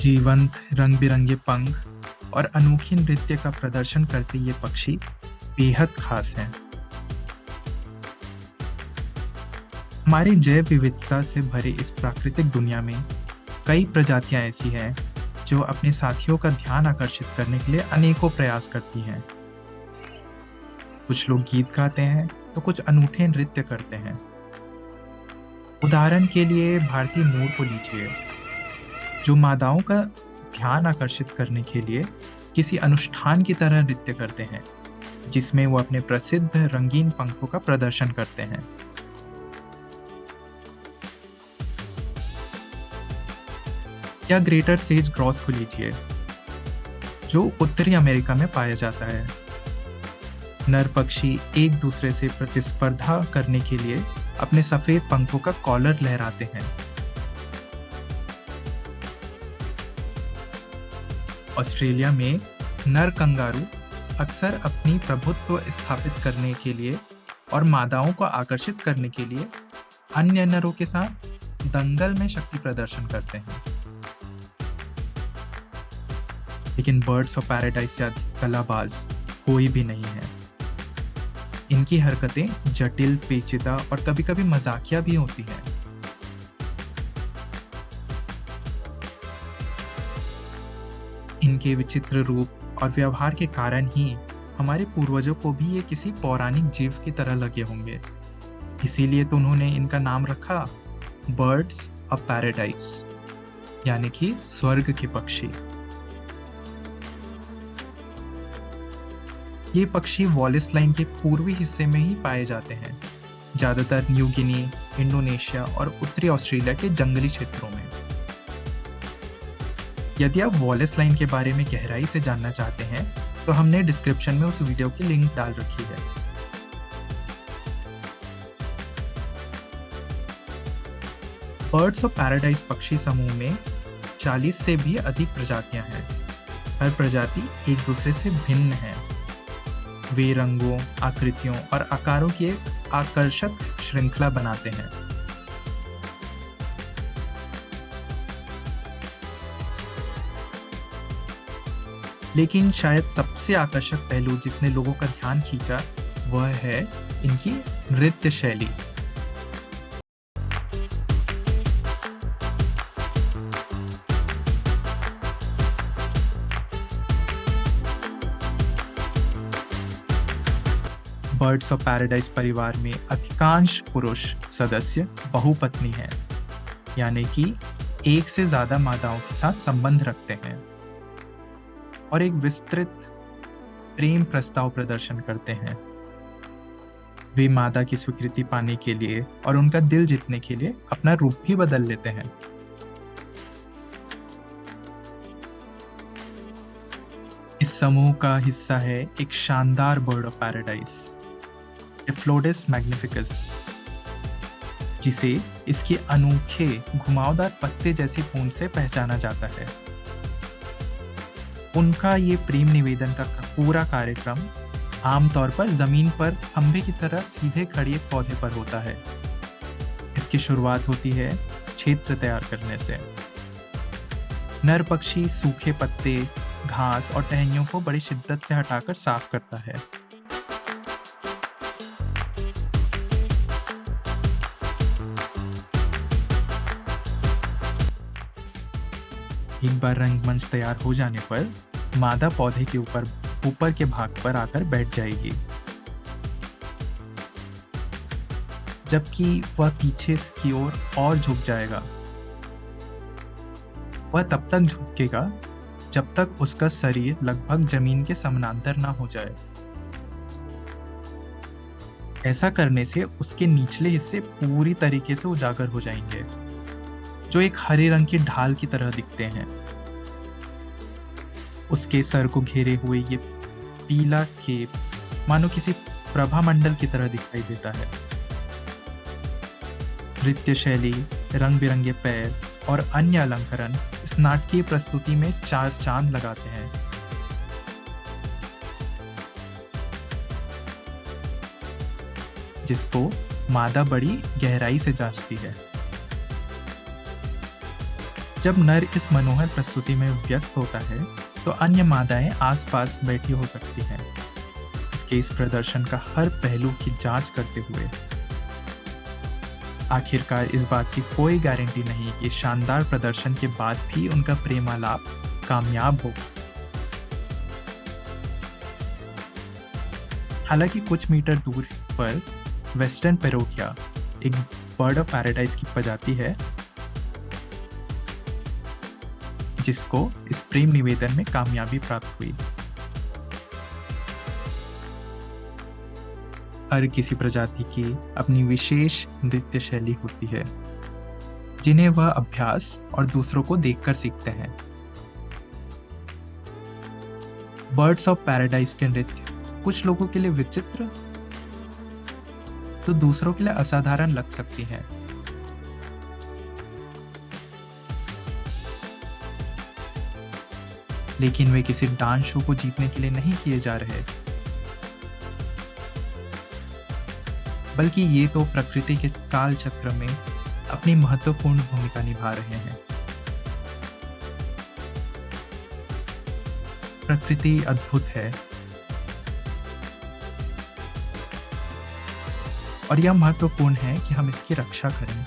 जीवंत रंग-बिरंगे पंख और अनोखी नृत्य का प्रदर्शन करते ये पक्षी बेहद खास हैं। हमारी जैव विविधता से भरी इस प्राकृतिक दुनिया में कई प्रजातियां ऐसी हैं जो अपने साथियों का ध्यान आकर्षित करने के लिए अनेकों प्रयास करती हैं। कुछ लोग गीत गाते हैं तो कुछ अनूठे नृत्य करते हैं। उदाहरण के लिए भारतीय मोर को लीजिए, जो मादाओं का ध्यान आकर्षित करने के लिए किसी अनुष्ठान की तरह नृत्य करते हैं, जिसमें वो अपने प्रसिद्ध रंगीन पंखों का प्रदर्शन करते हैं। या ग्रेटर सेज ग्रॉस को लीजिए, जो उत्तरी अमेरिका में पाया जाता है। नर पक्षी एक दूसरे से प्रतिस्पर्धा करने के लिए अपने सफेद पंखों का कॉलर लहराते हैं। ऑस्ट्रेलिया में नर कंगारू अक्सर अपनी प्रभुत्व स्थापित करने के लिए और मादाओं को आकर्षित करने के लिए अन्य नरों के साथ दंगल में शक्ति प्रदर्शन करते हैं। लेकिन बर्ड्स ऑफ पैराडाइज से अधिक कलाबाज कोई भी नहीं है। इनकी हरकतें जटिल, पेचीदा और कभी-कभी मजाकिया भी होती हैं। इनके विचित्र रूप और व्यवहार के कारण ही हमारे पूर्वजों को भी ये किसी पौराणिक जीव की तरह लगे होंगे। इसीलिए तो उन्होंने इनका नाम रखा बर्ड्स ऑफ पैराडाइज, यानी कि स्वर्ग के पक्षी। ये पक्षी वॉलिस लाइन के पूर्वी हिस्से में ही पाए जाते हैं, ज्यादातर न्यू गिनी, इंडोनेशिया और उत्तरी ऑस्ट्रेलिया के जंगली क्षेत्रों में। यदि आप वॉलिस लाइन के बारे में गहराई से जानना चाहते हैं तो हमने डिस्क्रिप्शन में उस वीडियो की लिंक डाल रखी है। बर्ड्स ऑफ पैराडाइज पक्षी समूह में 40 से भी अधिक प्रजातियां हैं। हर प्रजाति एक दूसरे से भिन्न है। वे रंगों, आकृतियों और आकारों की एक आकर्षक श्रृंखला बनाते हैं। लेकिन शायद सबसे आकर्षक पहलू जिसने लोगों का ध्यान खींचा वह है इनकी नृत्य शैली। बर्ड्स ऑफ पैराडाइज परिवार में अधिकांश पुरुष सदस्य बहुपत्नी हैं, यानी कि एक से ज्यादा मादाओं के साथ संबंध रखते हैं और एक विस्तृत प्रेम प्रस्ताव प्रदर्शन करते हैं। वे मादा की स्वीकृति पाने के लिए और उनका दिल जीतने के लिए अपना रूप भी बदल लेते हैं। इस समूह का हिस्सा है एक शानदार बर्ड ऑफ पैराडाइज, डिप्लोडिस मैग्निफिकस, जिसे इसके अनोखे घुमावदार पत्ते जैसी पूंछ से पहचाना जाता है। उनका ये प्रेम निवेदन का पूरा कार्यक्रम आमतौर पर जमीन पर खंभे की तरह सीधे खड़े एक पौधे पर होता है। इसकी शुरुआत होती है क्षेत्र तैयार करने से। नर पक्षी सूखे पत्ते, घास और टहनियों को बड़ी शिद्दत से हटाकर साफ करता है। एक बार रंगमंच तैयार हो जाने पर मादा पौधे के ऊपर के भाग पर आकर बैठ जाएगी, जबकि वह पीछे की ओर और झुक जाएगा। वह तब तक झुकेगा जब तक उसका शरीर लगभग जमीन के समानांतर ना हो जाए। ऐसा करने से उसके निचले हिस्से पूरी तरीके से उजागर हो जाएंगे, जो एक हरे रंग की ढाल की तरह दिखते हैं। उसके सर को घेरे हुए ये पीला केप मानो किसी प्रभा मंडल की तरह दिखाई देता है। नृत्य शैली, रंग बिरंगे पैर और अन्य अलंकरण इस नाटकीय प्रस्तुति में चार चांद लगाते हैं। जिसको मादा बड़ी गहराई से जांचती है। जब नर इस मनोहर प्रस्तुति में व्यस्त होता है, तो अन्य मादाएं आसपास बैठी हो सकती हैं, उसके इस प्रदर्शन का हर पहलू की जांच करते हुए। आखिरकार इस बात की कोई गारंटी नहीं कि शानदार प्रदर्शन के बाद भी उनका प्रेमालाप कामयाब हो। हालांकि कुछ मीटर दूर पर वेस्टर्न पेरोकिया एक बर्ड ऑफ पैराडाइज की प्रजाति है, जिसको इस प्रेम निवेदन में कामयाबी प्राप्त हुई। हर किसी प्रजाति की अपनी विशेष नृत्य शैली होती है, जिन्हें वह अभ्यास और दूसरों को देखकर सीखते हैं। बर्ड्स ऑफ पैराडाइज के नृत्य कुछ लोगों के लिए विचित्र तो दूसरों के लिए असाधारण लग सकती है। लेकिन वे किसी डांस शो को जीतने के लिए नहीं किए जा रहे, बल्कि ये तो प्रकृति के काल चक्र में अपनी महत्वपूर्ण भूमिका निभा रहे हैं। प्रकृति अद्भुत है और यह महत्वपूर्ण है कि हम इसकी रक्षा करें।